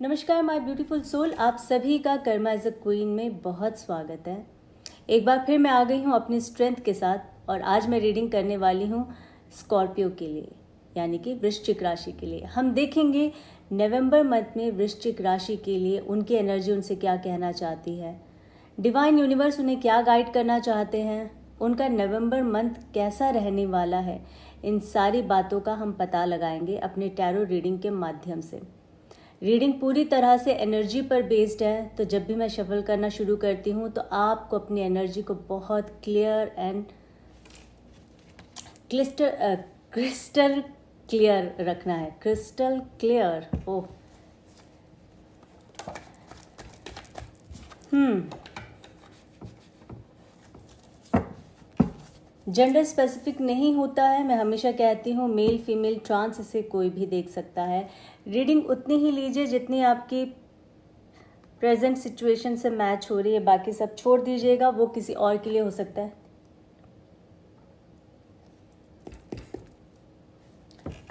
नमस्कार my beautiful soul, आप सभी का कर्मा एज अ क्वीन में बहुत स्वागत है। एक बार फिर मैं आ गई हूँ अपनी स्ट्रेंथ के साथ और आज मैं रीडिंग करने वाली हूँ स्कॉर्पियो के लिए, यानी कि वृश्चिक राशि के लिए। हम देखेंगे नवंबर मंथ में वृश्चिक राशि के लिए उनकी एनर्जी उनसे क्या कहना चाहती है, डिवाइन यूनिवर्स उन्हें क्या गाइड करना चाहते हैं, उनका नवंबर मंथ कैसा रहने वाला है। इन सारी बातों का हम पता लगाएंगे अपने टैरो रीडिंग के माध्यम से। रीडिंग पूरी तरह से एनर्जी पर बेस्ड है, तो जब भी मैं शफल करना शुरू करती हूँ तो आपको अपनी एनर्जी को बहुत क्लियर एंड क्रिस्टल क्लियर रखना है। Crystal clear. Oh gender specific नहीं होता है। मैं हमेशा कहती हूँ मेल फीमेल ट्रांस इसे कोई भी देख सकता है। रीडिंग उतनी ही लीजिए जितनी आपकी प्रेजेंट सिचुएशन से मैच हो रही है, बाकी सब छोड़ दीजिएगा, वो किसी और के लिए हो सकता है।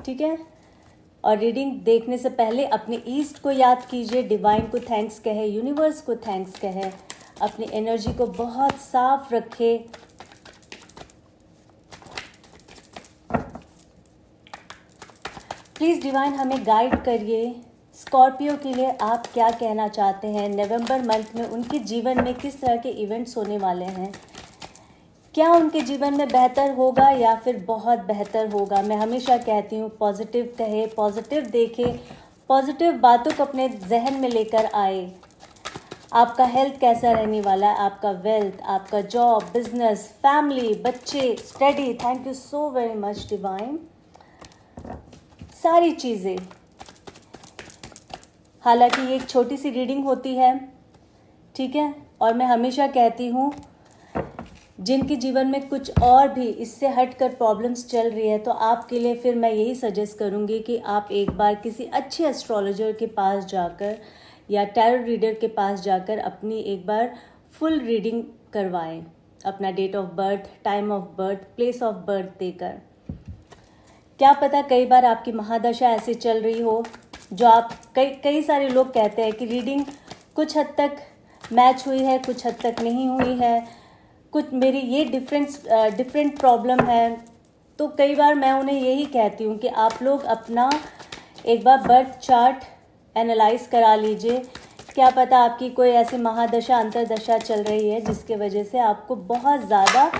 ठीक है। और रीडिंग देखने से पहले अपने ईस्ट को याद कीजिए, डिवाइन को थैंक्स कहे, यूनिवर्स को थैंक्स कहे, अपनी एनर्जी को बहुत साफ रखे। प्लीज़ डिवाइन हमें गाइड करिए, स्कॉर्पियो के लिए आप क्या कहना चाहते हैं। नवंबर मंथ में उनके जीवन में किस तरह के इवेंट्स होने वाले हैं, क्या उनके जीवन में बेहतर होगा या फिर बहुत बेहतर होगा। मैं हमेशा कहती हूँ पॉजिटिव कहे, पॉजिटिव देखे, पॉजिटिव बातों को अपने जहन में लेकर आए। आपका हेल्थ कैसा रहने वाला है, आपका वेल्थ, आपका जॉब, बिजनेस, फैमिली, बच्चे, study. Thank you so very much divine. सारी चीज़ें, हालांकि ये एक छोटी सी रीडिंग होती है, ठीक है। और मैं हमेशा कहती हूँ जिनके जीवन में कुछ और भी इससे हटकर प्रॉब्लम्स चल रही है, तो आपके लिए फिर मैं यही सजेस्ट करूँगी कि आप एक बार किसी अच्छे एस्ट्रोलॉजर के पास जाकर या टैरो रीडर के पास जाकर अपनी एक बार फुल रीडिंग करवाएं, अपना date of birth, time of birth, place of birth देकर। क्या पता कई बार आपकी महादशा ऐसी चल रही हो जो आप कई सारे लोग कहते हैं कि रीडिंग कुछ हद तक मैच हुई है, कुछ हद तक नहीं हुई है, कुछ मेरी ये डिफरेंट प्रॉब्लम है। तो कई बार मैं उन्हें यही कहती हूँ कि आप लोग अपना एक बार बर्थ चार्ट एनालाइज करा लीजिए। क्या पता आपकी कोई ऐसी महादशा अंतरदशा चल रही है जिसके वजह से आपको बहुत ज़्यादा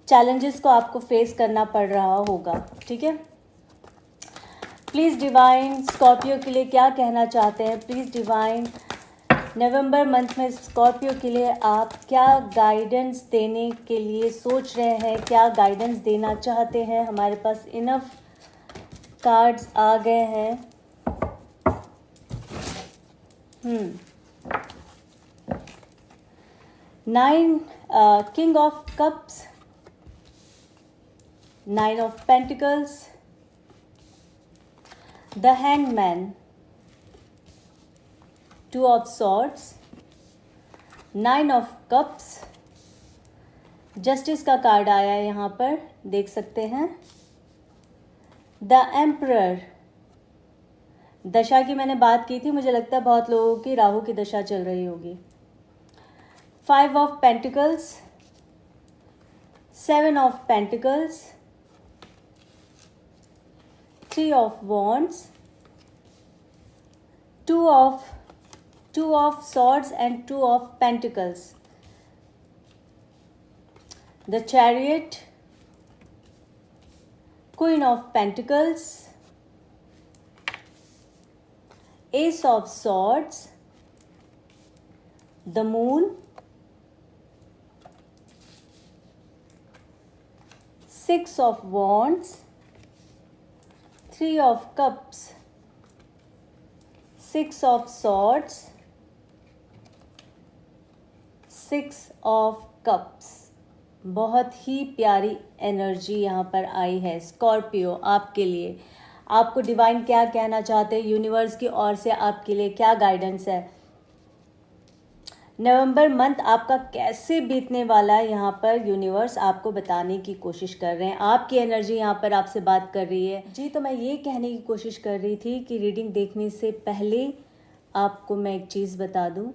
चैलेंजेस को आपको फेस करना पड़ रहा होगा, ठीक है। प्लीज़ डिवाइन स्कॉर्पियो के लिए क्या कहना चाहते हैं। प्लीज़ डिवाइन नवंबर मंथ में स्कॉर्पियो के लिए आप क्या गाइडेंस देने के लिए सोच रहे हैं, क्या गाइडेंस देना चाहते हैं। हमारे पास इनफ कार्ड्स आ गए हैं। Nine king of cups, nine of pentacles, the hangman, two of swords, nine of cups, justice का कार्ड आया है यहाँ पर, देख सकते हैं। द एम्परर, दशा की मैंने बात की थी, मुझे लगता है बहुत लोगों की राहु की दशा चल रही होगी। Five of pentacles, seven of pentacles, three of wands, two of swords and two of pentacles, the chariot, queen of pentacles, ace of swords, the moon, six of wands, three of cups, six of swords, six of cups. बहुत ही प्यारी energy यहाँ पर आई है Scorpio आपके लिए। आपको divine क्या कहना चाहते हैं, यूनिवर्स की ओर से आपके लिए क्या गाइडेंस है। नवंबर मंथ आपका कैसे बीतने वाला है, यहाँ पर यूनिवर्स आपको बताने की कोशिश कर रहे हैं। आपकी एनर्जी यहाँ पर आपसे बात कर रही है जी। तो मैं ये कहने की कोशिश कर रही थी कि रीडिंग देखने से पहले आपको मैं एक चीज़ बता दूं,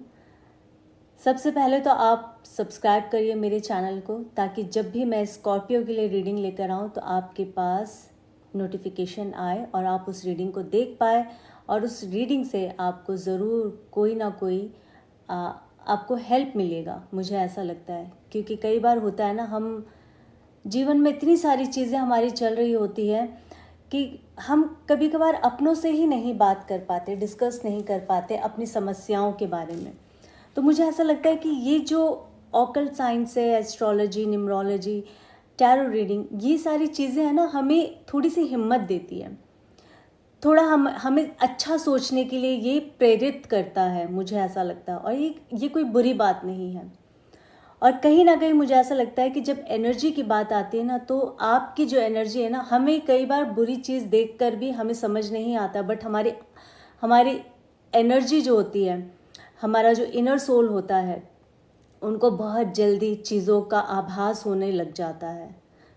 सबसे पहले तो आप सब्सक्राइब करिए मेरे चैनल को, ताकि जब भी मैं स्कॉर्पियो के लिए रीडिंग लेकर आऊँ तो आपके पास नोटिफिकेशन आए और आप उस रीडिंग को देख पाए, और उस रीडिंग से आपको ज़रूर कोई ना कोई आपको हेल्प मिलेगा, मुझे ऐसा लगता है। क्योंकि कई बार होता है ना, हम जीवन में इतनी सारी चीज़ें हमारी चल रही होती है कि हम कभी कभार अपनों से ही नहीं बात कर पाते, डिस्कस नहीं कर पाते अपनी समस्याओं के बारे में। तो मुझे ऐसा लगता है कि ये जो ऑकल्ट साइंस है, एस्ट्रोलॉजी, न्यूमरोलॉजी, टैरो रीडिंग, ये सारी चीज़ें हैं ना, हमें थोड़ी सी हिम्मत देती है, थोड़ा हमें अच्छा सोचने के लिए ये प्रेरित करता है, मुझे ऐसा लगता है। और ये कोई बुरी बात नहीं है। और कहीं ना कहीं मुझे ऐसा लगता है कि जब एनर्जी की बात आती है ना, तो आपकी जो एनर्जी है ना, हमें कई बार बुरी चीज़ देखकर भी हमें समझ नहीं आता, बट हमारी एनर्जी जो होती है, हमारा जो इनर सोल होता है, उनको बहुत जल्दी चीज़ों का आभास होने लग जाता है।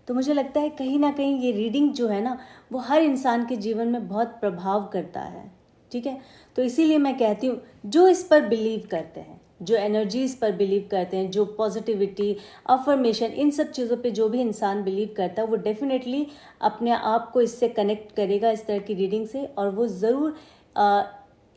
तो मुझे लगता है कहीं ना कहीं ये रीडिंग जो है ना, वो हर इंसान के जीवन में बहुत प्रभाव करता है। ठीक है, तो इसीलिए मैं कहती हूँ, जो इस पर बिलीव करते हैं, जो एनर्जीज पर बिलीव करते हैं, जो पॉजिटिविटी, अफर्मेशन, इन सब चीज़ों पे जो भी इंसान बिलीव करता है, वो डेफिनेटली अपने आप को इससे कनेक्ट करेगा, इस तरह की रीडिंग से। और वो ज़रूर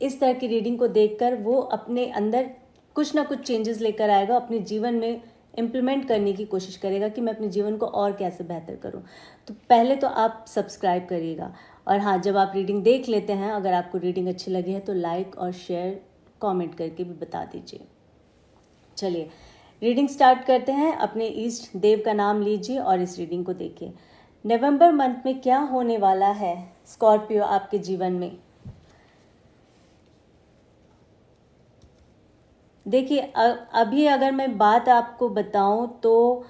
इस तरह की रीडिंग को देखकर वो अपने अंदर कुछ ना कुछ चेंजेस लेकर आएगा, अपने जीवन में इम्प्लीमेंट करने की कोशिश करेगा कि मैं अपने जीवन को और कैसे बेहतर करूं। तो पहले तो आप सब्सक्राइब करिएगा, और हाँ, जब आप रीडिंग देख लेते हैं, अगर आपको रीडिंग अच्छी लगी है तो लाइक और शेयर, कमेंट करके भी बता दीजिए। चलिए रीडिंग स्टार्ट करते हैं। अपने इष्ट देव का नाम लीजिए और इस रीडिंग को देखिए। नवंबर मंथ में क्या होने वाला है स्कॉर्पियो आपके जीवन में। देखिए, अभी अगर मैं बात आपको बताऊं तो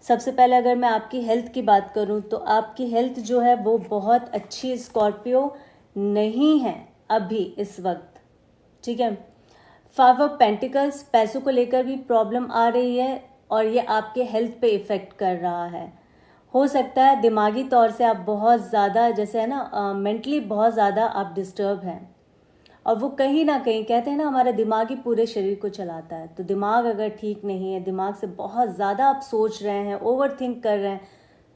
सबसे पहले अगर मैं आपकी हेल्थ की बात करूं तो आपकी हेल्थ जो है वो बहुत अच्छी स्कॉर्पियो नहीं है अभी इस वक्त। ठीक है, 5 ऑफ पेंटिकल्स, पैसों को लेकर भी प्रॉब्लम आ रही है और ये आपके हेल्थ पे इफ़ेक्ट कर रहा है। हो सकता है दिमागी तौर से आप बहुत ज़्यादा, जैसे है ना, मेंटली बहुत ज़्यादा आप डिस्टर्ब हैं। और वो कहीं ना कहीं, कहते हैं ना, हमारा दिमाग ही पूरे शरीर को चलाता है। तो दिमाग अगर ठीक नहीं है, दिमाग से बहुत ज़्यादा आप सोच रहे हैं, ओवर थिंक कर रहे हैं,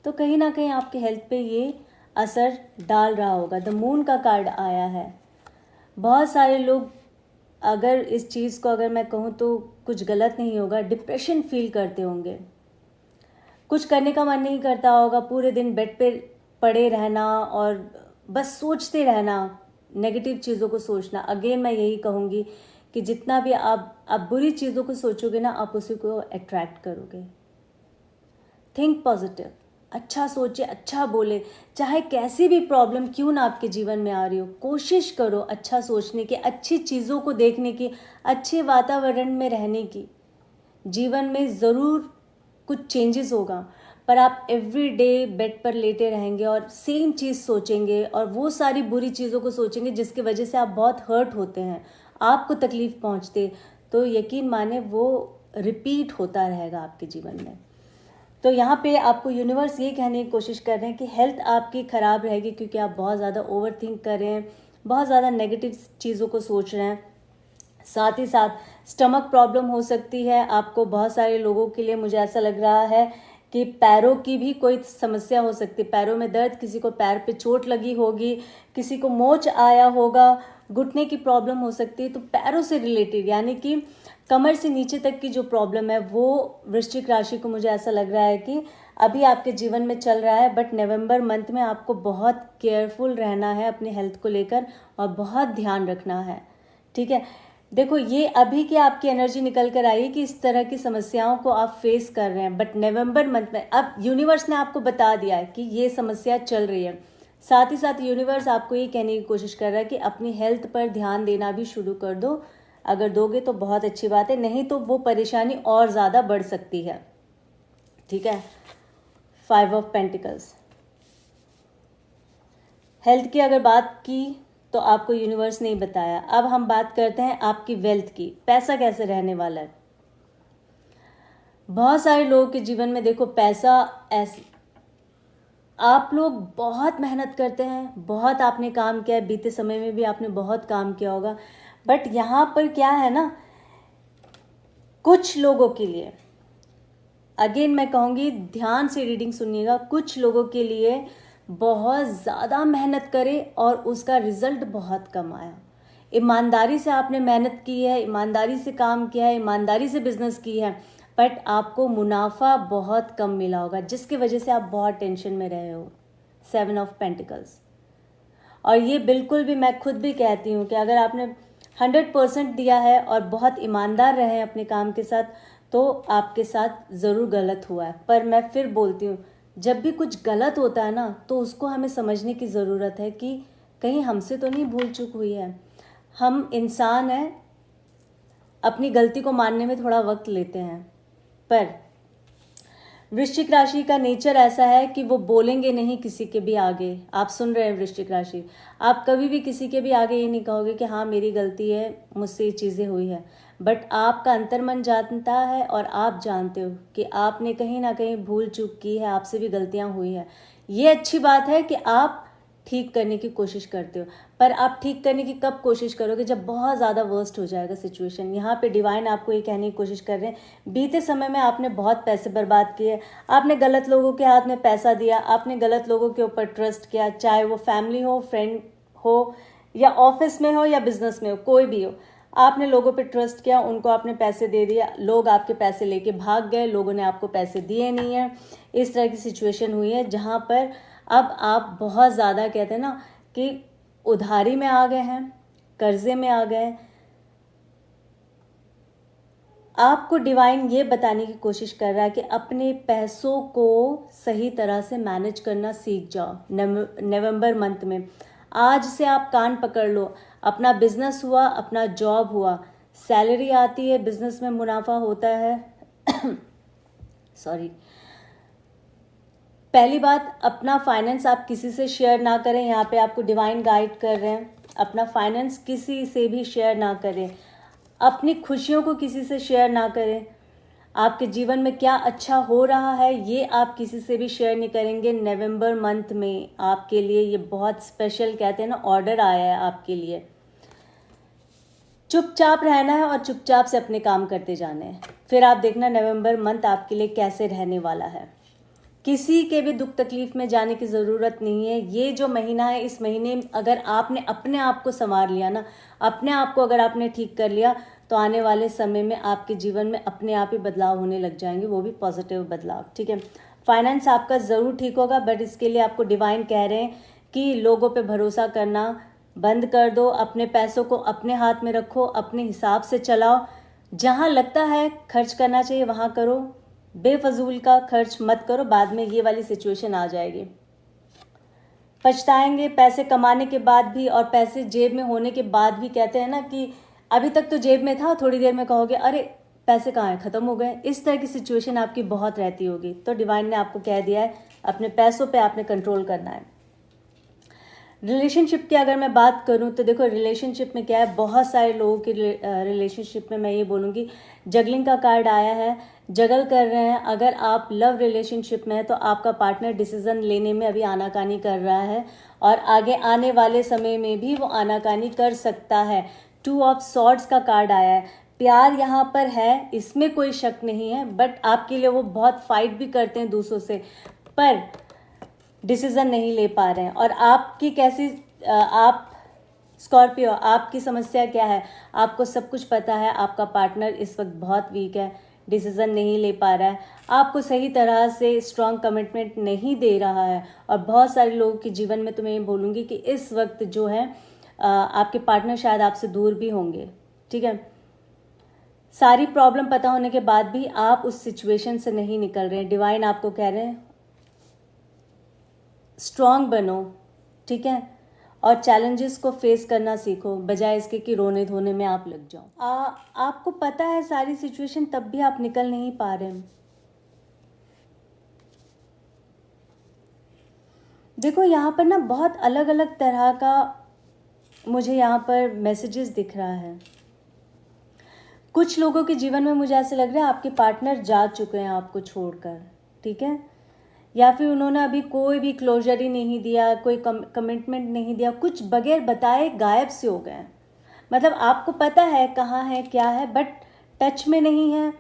तो कहीं ना कहीं आपके हेल्थ पे ये असर डाल रहा होगा। द मून का कार्ड आया है। बहुत सारे लोग, अगर इस चीज़ को अगर मैं कहूँ तो कुछ गलत नहीं होगा, डिप्रेशन फील करते होंगे, कुछ करने का मन नहीं करता होगा, पूरे दिन बेड पे पड़े रहना और बस सोचते रहना, नेगेटिव चीज़ों को सोचना। अगेन मैं यही कहूँगी कि जितना भी आप बुरी चीज़ों को सोचोगे ना, आप उसी को अट्रैक्ट करोगे। थिंक पॉजिटिव, अच्छा सोचे, अच्छा बोले, चाहे कैसी भी प्रॉब्लम क्यों ना आपके जीवन में आ रही हो, कोशिश करो अच्छा सोचने की, अच्छी चीज़ों को देखने की, अच्छे वातावरण में रहने की। जीवन में ज़रूर कुछ चेंजेस होगा, पर आप एवरी डे बेड पर लेटे रहेंगे और सेम चीज़ सोचेंगे और वो सारी बुरी चीज़ों को सोचेंगे जिसकी वजह से आप बहुत हर्ट होते हैं, आपको तकलीफ़ पहुंचते, तो यकीन माने वो रिपीट होता रहेगा आपके जीवन में। तो यहाँ पे आपको यूनिवर्स ये कहने की कोशिश कर रहे हैं कि हेल्थ आपकी ख़राब रहेगी, क्योंकि आप बहुत ज़्यादा ओवर थिंक कर रहे हैं, बहुत ज़्यादा नेगेटिव चीज़ों को सोच रहे हैं। साथ ही साथ स्टमक प्रॉब्लम हो सकती है आपको। बहुत सारे लोगों के लिए मुझे ऐसा लग रहा है कि पैरों की भी कोई समस्या हो सकती है, पैरों में दर्द, किसी को पैर पे चोट लगी होगी, किसी को मोच आया होगा, घुटने की प्रॉब्लम हो सकती है। तो पैरों से रिलेटेड, यानी कि कमर से नीचे तक की जो प्रॉब्लम है, वो वृश्चिक राशि को मुझे ऐसा लग रहा है कि अभी आपके जीवन में चल रहा है। बट नवंबर मंथ में आपको बहुत केयरफुल रहना है अपने हेल्थ को लेकर और बहुत ध्यान रखना है। ठीक है, देखो, ये अभी की आपकी एनर्जी निकल कर आई कि इस तरह की समस्याओं को आप फेस कर रहे हैं, बट नवंबर मंथ में अब यूनिवर्स ने आपको बता दिया है कि ये समस्या चल रही है। साथ ही साथ यूनिवर्स आपको ये कहने की कोशिश कर रहा है कि अपनी हेल्थ पर ध्यान देना भी शुरू कर दो। अगर दोगे तो बहुत अच्छी बात है, नहीं तो वो परेशानी और ज़्यादा बढ़ सकती है। ठीक है, 5 ऑफ पेंटिकल्स, हेल्थ की अगर बात की तो आपको यूनिवर्स ने बताया। अब हम बात करते हैं आपकी वेल्थ की, पैसा कैसे रहने वाला है। बहुत सारे लोगों के जीवन में देखो, पैसा ऐसे, आप लोग बहुत मेहनत करते हैं, बहुत आपने काम किया है, बीते समय में भी आपने बहुत काम किया होगा, बट यहाँ पर क्या है ना, कुछ लोगों के लिए, अगेन मैं कहूँगी ध्यान से रीडिंग सुनिएगा, कुछ लोगों के लिए बहुत ज़्यादा मेहनत करे और उसका रिजल्ट बहुत कम आया। ईमानदारी से आपने मेहनत की है, ईमानदारी से काम किया है, ईमानदारी से बिजनेस की है, बट आपको मुनाफा बहुत कम मिला होगा, जिसकी वजह से आप बहुत टेंशन में रहे हो। 7 ऑफ पेंटिकल्स। और ये बिल्कुल भी, मैं खुद भी कहती हूँ कि अगर आपने 100% दिया है और बहुत ईमानदार रहे हैं अपने काम के साथ, तो आपके साथ ज़रूर गलत हुआ है। पर मैं फिर बोलती हूँ, जब भी कुछ गलत होता है ना, तो उसको हमें समझने की ज़रूरत है कि कहीं हमसे तो नहीं भूल चूक हुई है। हम इंसान हैं, अपनी गलती को मानने में थोड़ा वक्त लेते हैं। पर वृश्चिक राशि का नेचर ऐसा है कि वो बोलेंगे नहीं किसी के भी आगे। आप सुन रहे हैं वृश्चिक राशि, आप कभी भी किसी के भी आगे ये नहीं कहोगे कि हाँ मेरी गलती है, मुझसे ये चीज़ें हुई है। बट आपका अंतर्मन जानता है और आप जानते हो कि आपने कहीं ना कहीं भूल चूक की है, आपसे भी गलतियाँ हुई है। ये अच्छी बात है कि आप ठीक करने की कोशिश करते हो, पर आप ठीक करने की कब कोशिश करोगे? जब बहुत ज़्यादा वर्स्ट हो जाएगा सिचुएशन। यहाँ पे डिवाइन आपको ये कहने की कोशिश कर रहे हैं, बीते समय में आपने बहुत पैसे बर्बाद किए, आपने गलत लोगों के हाथ में पैसा दिया, आपने गलत लोगों के ऊपर ट्रस्ट किया, चाहे वो फैमिली हो, फ्रेंड हो, या ऑफिस में हो, या बिजनेस में हो, कोई भी हो। आपने लोगों पे ट्रस्ट किया, उनको आपने पैसे दे दिया, लोग आपके पैसे लेके भाग गए, लोगों ने आपको पैसे दिए नहीं है। इस तरह की सिचुएशन हुई है जहाँ पर अब आप बहुत ज़्यादा, कहते हैं ना कि उधारी में आ गए हैं, कर्जे में आ गए। आपको डिवाइन ये बताने की कोशिश कर रहा है कि अपने पैसों को सही तरह से मैनेज करना सीख जाओ। नवंबर मंथ में आज से आप कान पकड़ लो। अपना बिजनेस हुआ, अपना जॉब हुआ, सैलरी आती है, बिजनेस में मुनाफा होता है सॉरी। पहली बात, अपना फाइनेंस आप किसी से शेयर ना करें। यहाँ पे आपको डिवाइन गाइड कर रहे हैं, अपना फाइनेंस किसी से भी शेयर ना करें। अपनी खुशियों को किसी से शेयर ना करें। आपके जीवन में क्या अच्छा हो रहा है ये आप किसी से भी शेयर नहीं करेंगे। नवंबर मंथ में आपके लिए ये बहुत स्पेशल, कहते हैं ना, ऑर्डर आया है आपके लिए। चुपचाप रहना है और चुपचाप से अपने काम करते जाने हैं। फिर आप देखना नवंबर मंथ आपके लिए कैसे रहने वाला है। किसी के भी दुख तकलीफ में जाने की ज़रूरत नहीं है। ये जो महीना है, इस महीने अगर आपने अपने आप को संवार लिया ना, अपने आप को अगर आपने ठीक कर लिया, तो आने वाले समय में आपके जीवन में अपने आप ही बदलाव होने लग जाएंगे, वो भी पॉजिटिव बदलाव। ठीक है, फाइनेंस आपका ज़रूर ठीक होगा, बट इसके लिए आपको डिवाइन कह रहे हैं कि लोगों पे भरोसा करना बंद कर दो, अपने पैसों को अपने हाथ में रखो, अपने हिसाब से चलाओ। जहाँ लगता है खर्च करना चाहिए वहाँ करो, बेफजूल का खर्च मत करो, बाद में ये वाली सिचुएशन आ जाएगी। पछताएंगे पैसे कमाने के बाद भी, और पैसे जेब में होने के बाद भी। कहते हैं ना कि अभी तक तो जेब में था, थोड़ी देर में कहोगे अरे पैसे कहाँ हैं, ख़त्म हो गए। इस तरह की सिचुएशन आपकी बहुत रहती होगी। तो डिवाइन ने आपको कह दिया है अपने पैसों पे आपने कंट्रोल करना है। रिलेशनशिप की अगर मैं बात करूं तो देखो, रिलेशनशिप में क्या है, बहुत सारे लोगों की रिलेशनशिप में मैं ये बोलूँगी, जगलिंग का कार्ड आया है, जगल कर रहे हैं। अगर आप लव रिलेशनशिप में है तो आपका पार्टनर डिसीजन लेने में अभी आनाकानी कर रहा है, और आगे आने वाले समय में भी वो आनाकानी कर सकता है। 2 ऑफ सॉर्ड्स का कार्ड आया है। प्यार यहाँ पर है, इसमें कोई शक नहीं है, बट आपके लिए वो बहुत फाइट भी करते हैं दूसरों से, पर डिसीजन नहीं ले पा रहे हैं। और आपकी कैसी, आप स्कॉर्पियो, आपकी समस्या क्या है? आपको सब कुछ पता है, आपका पार्टनर इस वक्त बहुत वीक है, डिसीजन नहीं ले पा रहा है, आपको सही तरह से स्ट्रॉन्ग कमिटमेंट नहीं दे रहा है। और बहुत सारे लोगों के जीवन में तो मैं ये बोलूँगी कि इस वक्त जो है आपके पार्टनर शायद आपसे दूर भी होंगे। ठीक है, सारी प्रॉब्लम पता होने के बाद भी आप उस सिचुएशन से नहीं निकल रहे हैं। डिवाइन आपको कह रहे हैं स्ट्रॉन्ग बनो, ठीक है, और चैलेंजेस को फेस करना सीखो, बजाय इसके कि रोने धोने में आप लग जाओ। आपको पता है सारी सिचुएशन, तब भी आप निकल नहीं पा रहे हैं। देखो यहाँ पर ना बहुत अलग अलग तरह का मुझे यहाँ पर मैसेजेस दिख रहा है। कुछ लोगों के जीवन में मुझे ऐसे लग रहा है आपके पार्टनर जा चुके हैं आपको छोड़कर, ठीक है, या फिर उन्होंने अभी कोई भी क्लोजर ही नहीं दिया, कोई कमिटमेंट नहीं दिया, कुछ बगैर बताए गायब से हो गए। मतलब आपको पता है कहाँ है क्या है, बट टच में नहीं है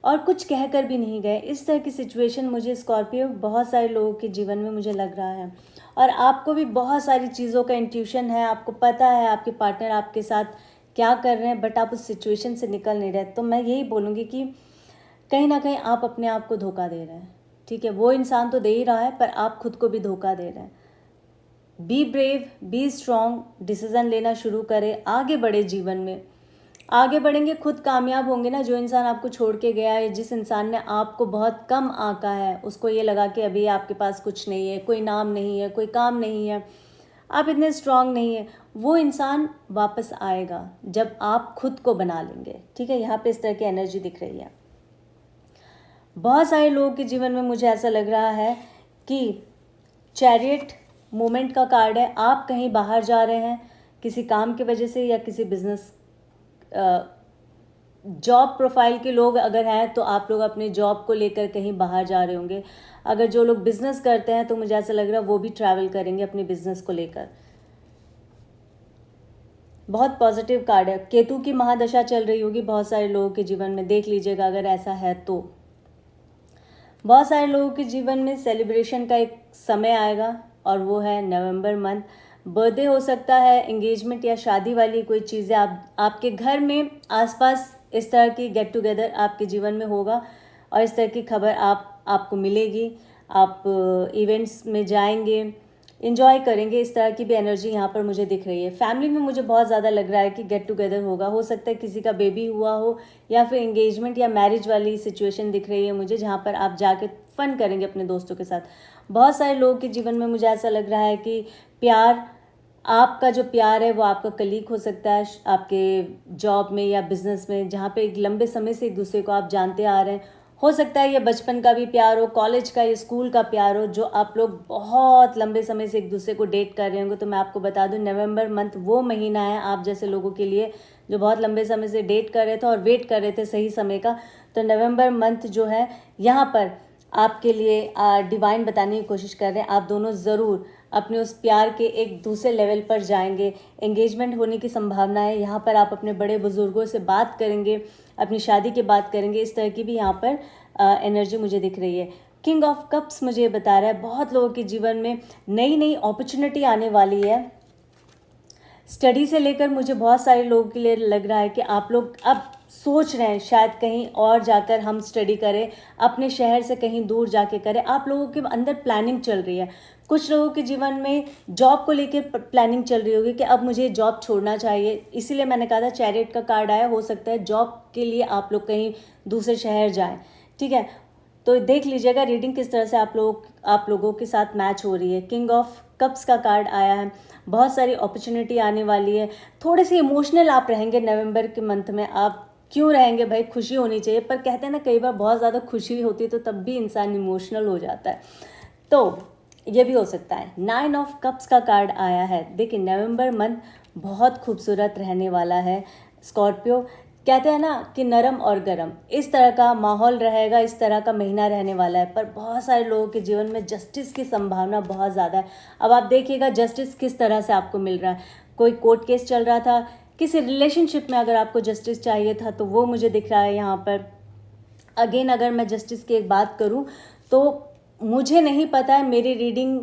और कुछ कह कर भी नहीं गए। इस तरह की सिचुएशन मुझे स्कॉर्पियो बहुत सारे लोगों के जीवन में मुझे लग रहा है। और आपको भी बहुत सारी चीज़ों का इंट्यूशन है, आपको पता है आपके पार्टनर आपके साथ क्या कर रहे हैं, बट आप उस सिचुएशन से निकल नहीं रहे। तो मैं यही बोलूँगी कि कहीं ना कहीं आप अपने आप को धोखा दे रहे हैं। ठीक है, वो इंसान तो दे ही रहा है, पर आप खुद को भी धोखा दे रहे हैं। Be brave, be strong, decision लेना शुरू करें, आगे बढ़े जीवन में। आगे बढ़ेंगे, खुद कामयाब होंगे ना। जो इंसान आपको छोड़ के गया है, जिस इंसान ने आपको बहुत कम आंका है, उसको ये लगा कि अभी आपके पास कुछ नहीं है, कोई नाम नहीं है, कोई काम नहीं है, आप इतने स्ट्रांग नहीं है, वो इंसान वापस आएगा जब आप खुद को बना लेंगे। ठीक है, यहाँ पे इस तरह की एनर्जी दिख रही है। बहुत सारे लोगों के जीवन में मुझे ऐसा लग रहा है कि चैरियट मूवमेंट का कार्ड है। आप कहीं बाहर जा रहे हैं किसी काम की वजह से, या किसी बिजनेस जॉब प्रोफाइल के लोग अगर हैं तो आप लोग अपने जॉब को लेकर कहीं बाहर जा रहे होंगे। अगर जो लोग बिजनेस करते हैं तो मुझे ऐसा लग रहा है वो भी ट्रैवल करेंगे अपने बिजनेस को लेकर। बहुत पॉजिटिव कार्ड है। केतु की महादशा चल रही होगी बहुत सारे लोगों के जीवन में, देख लीजिएगा अगर ऐसा है तो। बहुत सारे लोगों के जीवन में सेलिब्रेशन का एक समय आएगा और वो है नवंबर मंथ। बर्थडे हो सकता है, एंगेजमेंट या शादी वाली कोई चीज़ें आपके घर में आसपास इस तरह की गेट टुगेदर आपके जीवन में होगा और इस तरह की खबर आपको मिलेगी। आप इवेंट्स में जाएंगे, इंजॉय करेंगे। इस तरह की भी एनर्जी यहाँ पर मुझे दिख रही है। फैमिली में मुझे बहुत ज़्यादा लग रहा है कि गेट टुगेदर होगा। हो सकता है किसी का बेबी हुआ हो या फिर एंगेजमेंट या मैरिज वाली सिचुएशन दिख रही है मुझे, जहाँ पर आप जाके फन करेंगे अपने दोस्तों के साथ। बहुत सारे लोगों के जीवन में मुझे ऐसा लग रहा है कि प्यार, आपका जो प्यार है वो आपका कलीग हो सकता है आपके जॉब में या बिजनेस में, जहाँ पे एक लंबे समय से एक दूसरे को आप जानते आ रहे हैं। हो सकता है ये बचपन का भी प्यार हो, कॉलेज का या स्कूल का प्यार हो, जो आप लोग बहुत लंबे समय से एक दूसरे को डेट कर रहे होंगे। तो मैं आपको बता दूं, नवंबर मंथ वो महीना है आप जैसे लोगों के लिए जो बहुत लंबे समय से डेट कर रहे थे और वेट कर रहे थे सही समय का। तो नवंबर मंथ जो है यहाँ पर आपके लिए डिवाइन बताने की कोशिश कर रहे हैं। आप दोनों ज़रूर अपने उस प्यार के एक दूसरे लेवल पर जाएंगे। एंगेजमेंट होने की संभावना है। यहाँ पर आप अपने बड़े बुजुर्गों से बात करेंगे, अपनी शादी की बात करेंगे। इस तरह की भी यहाँ पर एनर्जी मुझे दिख रही है। किंग ऑफ कप्स मुझे ये बता रहा है बहुत लोगों के जीवन में नई नई अपॉर्चुनिटी आने वाली है। स्टडी से लेकर मुझे बहुत सारे लोगों के लिए लग रहा है कि आप लोग अब सोच रहे हैं शायद कहीं और जाकर हम स्टडी करें, अपने शहर से कहीं दूर जाके करें। आप लोगों के अंदर प्लानिंग चल रही है। कुछ लोगों के जीवन में जॉब को लेकर प्लानिंग चल रही होगी कि अब मुझे जॉब छोड़ना चाहिए। इसीलिए मैंने कहा था चैरियट का कार्ड आया। हो सकता है जॉब के लिए आप लोग कहीं दूसरे शहर जाएं। ठीक है, तो देख लीजिएगा रीडिंग किस तरह से आप लोगों के साथ मैच हो रही है। किंग ऑफ कप्स का कार्ड आया है। बहुत सारी अपॉर्चुनिटी आने वाली है। थोड़े से इमोशनल आप रहेंगे नवंबर के मंथ में। आप क्यों रहेंगे भाई, खुशी होनी चाहिए, पर कहते हैं ना कई बार बहुत ज़्यादा खुशी होती है तो तब भी इंसान इमोशनल हो जाता है, तो ये भी हो सकता है। 9 ऑफ कप्स का कार्ड आया है। देखिए नवंबर मंथ बहुत खूबसूरत रहने वाला है स्कॉर्पियो। कहते हैं ना कि नरम और गरम, इस तरह का माहौल रहेगा, इस तरह का महीना रहने वाला है। पर बहुत सारे लोगों के जीवन में जस्टिस की संभावना बहुत ज़्यादा है। अब आप देखिएगा जस्टिस किस तरह से आपको मिल रहा है। कोई कोर्ट केस चल रहा था, किसी रिलेशनशिप में अगर आपको जस्टिस चाहिए था तो वो मुझे दिख रहा है यहाँ पर। अगेन अगर मैं जस्टिस की एक बात करूँ तो मुझे नहीं पता है मेरी रीडिंग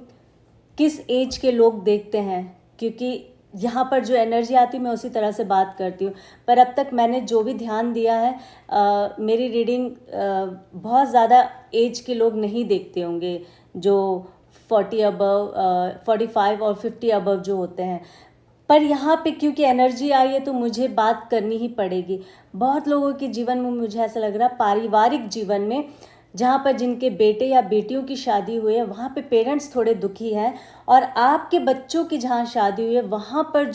किस एज के लोग देखते हैं, क्योंकि यहाँ पर जो एनर्जी आती है मैं उसी तरह से बात करती हूँ। पर अब तक मैंने जो भी ध्यान दिया है मेरी रीडिंग बहुत ज़्यादा एज के लोग नहीं देखते होंगे, जो 40 अबव 45 और 50 अबव जो होते हैं। पर यहाँ पे क्योंकि एनर्जी आई है तो मुझे बात करनी ही पड़ेगी। बहुत लोगों के जीवन में मुझे ऐसा लग रहा है पारिवारिक जीवन में जहाँ पर जिनके बेटे या बेटियों की शादी हुई है वहाँ पे पेरेंट्स थोड़े दुखी हैं, और आपके बच्चों की जहाँ शादी हुई है वहाँ पर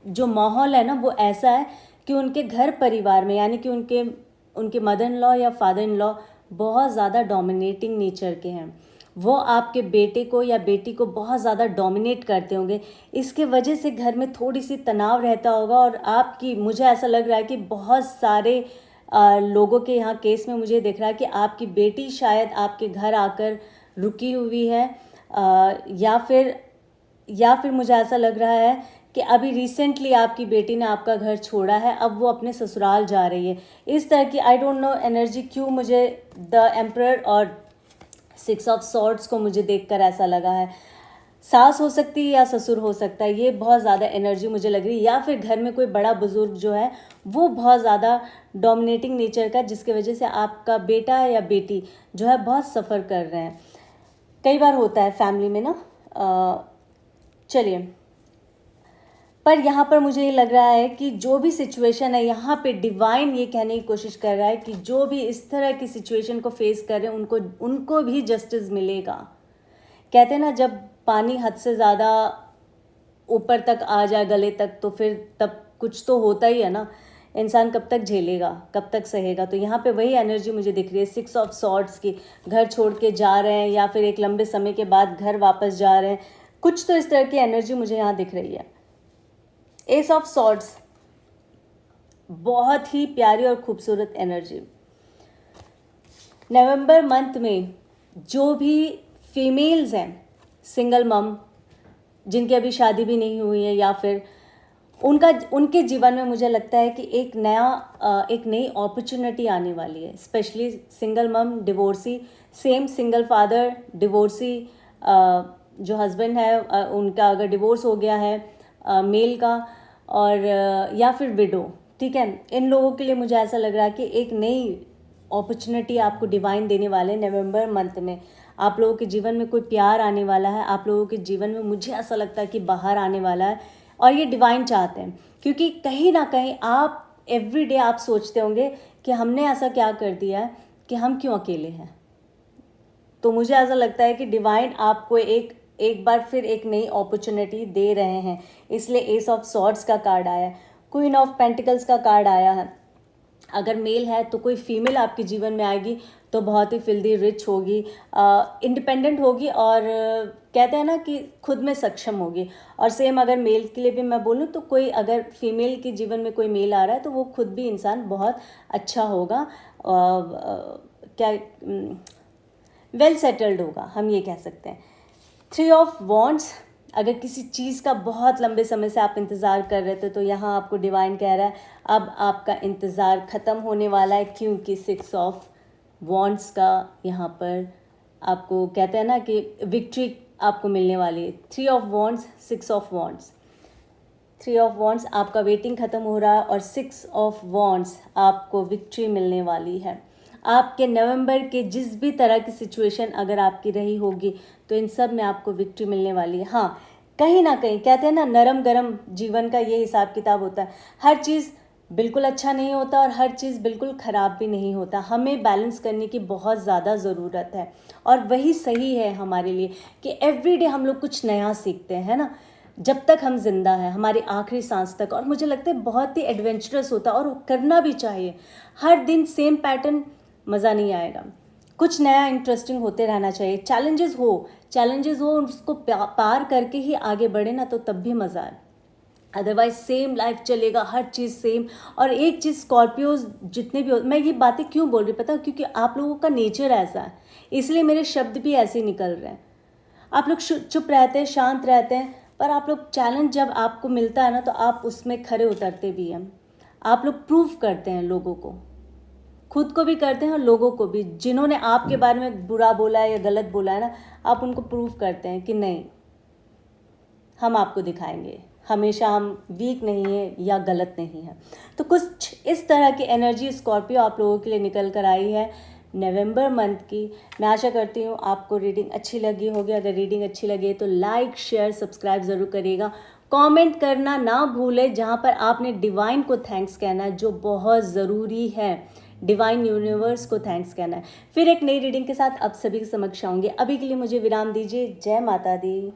जो माहौल है ना वो ऐसा है कि उनके घर परिवार में यानी कि उनके मदर इन लॉ या फादर इन लॉ बहुत ज़्यादा डोमिनेटिंग नेचर के हैं। वो आपके बेटे को या बेटी को बहुत ज़्यादा डोमिनेट करते होंगे। इसके वजह से घर में थोड़ी सी तनाव रहता होगा, और आपकी मुझे ऐसा लग रहा है कि बहुत सारे लोगों के यहाँ केस में मुझे दिख रहा है कि आपकी बेटी शायद आपके घर आकर रुकी हुई है, या फिर मुझे ऐसा लग रहा है कि अभी रिसेंटली आपकी बेटी ने आपका घर छोड़ा है, अब वो अपने ससुराल जा रही है। इस तरह की आई डोंट नो एनर्जी क्यों मुझे द एम्परर और 6 ऑफ सॉर्ड्स को मुझे देखकर ऐसा लगा है। सास हो सकती है या ससुर हो सकता है, ये बहुत ज़्यादा एनर्जी मुझे लग रही है। या फिर घर में कोई बड़ा बुजुर्ग जो है वो बहुत ज़्यादा डोमिनेटिंग नेचर का, जिसकी वजह से आपका बेटा या बेटी जो है बहुत सफ़र कर रहे हैं। कई बार होता है फैमिली में ना। चलिए, पर यहाँ पर मुझे ये लग रहा है कि जो भी सिचुएशन है यहाँ पे डिवाइन ये कहने की कोशिश कर रहा है कि जो भी इस तरह की सिचुएशन को फेस कर रहे हैं उनको भी जस्टिस मिलेगा। कहते हैं ना, जब पानी हद से ज़्यादा ऊपर तक आ जाए गले तक, तो फिर तब कुछ तो होता ही है ना। इंसान कब तक झेलेगा, कब तक सहेगा। तो यहाँ पे वही एनर्जी मुझे दिख रही है 6 ऑफ सॉर्ड्स की। घर छोड़ के जा रहे हैं या फिर एक लंबे समय के बाद घर वापस जा रहे हैं, कुछ तो इस तरह की एनर्जी मुझे यहाँ दिख रही है। एस ऑफ सॉर्ड्स, बहुत ही प्यारी और खूबसूरत एनर्जी। नवंबर मंथ में जो भी फीमेल्स हैं, सिंगल मम जिनकी अभी शादी भी नहीं हुई है, या फिर उनके जीवन में मुझे लगता है कि एक नई अपॉर्चुनिटी आने वाली है। स्पेशली सिंगल मम, divorcee, same single father, divorcee, जो हस्बैंड है उनका अगर डिवोर्स हो गया है मेल का, और या फिर विडो, ठीक है, इन लोगों के लिए मुझे ऐसा लग रहा है कि एक नई अपॉर्चुनिटी आपको डिवाइन देने वाले नवंबर मंथ में। आप लोगों के जीवन में कोई प्यार आने वाला है, आप लोगों के जीवन में मुझे ऐसा लगता है कि बाहर आने वाला है, और ये डिवाइन चाहते हैं। क्योंकि कहीं ना कहीं आप एवरीडे आप सोचते होंगे कि हमने ऐसा क्या कर दिया है कि हम क्यों अकेले हैं। तो मुझे ऐसा लगता है कि डिवाइन आपको एक बार फिर एक नई अपॉर्चुनिटी दे रहे हैं, इसलिए एस ऑफ सॉर्ड्स का कार्ड आया है। क्वीन ऑफ पेंटिकल्स का कार्ड आया है। अगर मेल है तो कोई फीमेल आपके जीवन में आएगी तो बहुत ही फिल्दी रिच होगी, इंडिपेंडेंट होगी, और कहते हैं ना कि खुद में सक्षम होगी। और सेम अगर मेल के लिए भी मैं बोलूँ तो कोई अगर फीमेल के जीवन में कोई मेल आ रहा है तो वो खुद भी इंसान बहुत अच्छा होगा, क्या वेल सेटल्ड होगा, हम ये कह सकते हैं। 3 ऑफ वॉन्ड्स, अगर किसी चीज़ का बहुत लंबे समय से आप इंतज़ार कर रहे थे तो यहाँ आपको डिवाइन कह रहा है अब आपका इंतज़ार ख़त्म होने वाला है, क्योंकि 6 ऑफ वॉन्ड्स का यहाँ पर आपको कहते हैं ना कि विक्ट्री आपको मिलने वाली है। 3 of wands, 6 of wands, 3 of wands आपका वेटिंग ख़त्म हो रहा है, और 6 ऑफ वॉन्ड्स आपको विक्ट्री मिलने वाली है। आपके नवंबर के जिस भी तरह की सिचुएशन अगर आपकी रही होगी तो इन सब में आपको विक्ट्री मिलने वाली है। हाँ, कहीं ना कहीं कहते हैं ना, नरम गरम जीवन का ये हिसाब किताब होता है। हर चीज़ बिल्कुल अच्छा नहीं होता और हर चीज़ बिल्कुल ख़राब भी नहीं होता। हमें बैलेंस करने की बहुत ज़्यादा ज़रूरत है, और वही सही है हमारे लिए कि एवरीडे हम लोग कुछ नया सीखते हैं ना, जब तक हम जिंदा हैं, हमारी आखिरी सांस तक। और मुझे लगता है बहुत ही एडवेंचरस होता है, और करना भी चाहिए। हर दिन सेम पैटर्न मज़ा नहीं आएगा, कुछ नया इंटरेस्टिंग होते रहना चाहिए। चैलेंजेस हो उसको पार करके ही आगे बढ़े ना, तो तब भी मज़ा आए। अदरवाइज सेम लाइफ चलेगा, हर चीज़ सेम। और एक चीज़, स्कॉर्पियोज जितने भी मैं ये बातें क्यों बोल रही पता, क्योंकि आप लोगों का नेचर ऐसा है, इसलिए मेरे शब्द भी ऐसे ही निकल रहे हैं। आप लोग चुप रहते हैं, शांत रहते हैं, पर आप लोग चैलेंज जब आपको मिलता है ना तो आप उसमें खरे उतरते भी हैं। आप लोग प्रूव करते हैं, लोगों को, खुद को भी करते हैं और लोगों को भी। जिन्होंने आपके बारे में बुरा बोला है या गलत बोला है ना, आप उनको प्रूव करते हैं कि नहीं, हम आपको दिखाएंगे, हमेशा हम वीक नहीं है या गलत नहीं है। तो कुछ इस तरह की एनर्जी स्कॉर्पियो आप लोगों के लिए निकल कर आई है नवंबर मंथ की। मैं आशा करती हूँ आपको रीडिंग अच्छी लगी होगी। अगर रीडिंग अच्छी लगी तो लाइक, शेयर, सब्सक्राइब ज़रूर करिएगा। कमेंट करना ना भूलें, जहाँ पर आपने डिवाइन को थैंक्स कहना है, जो बहुत ज़रूरी है। डिवाइन यूनिवर्स को थैंक्स कहना है। फिर एक नई रीडिंग के साथ आप सभी के समक्ष आऊँगी। अभी के लिए मुझे विराम दीजिए। जय माता दी।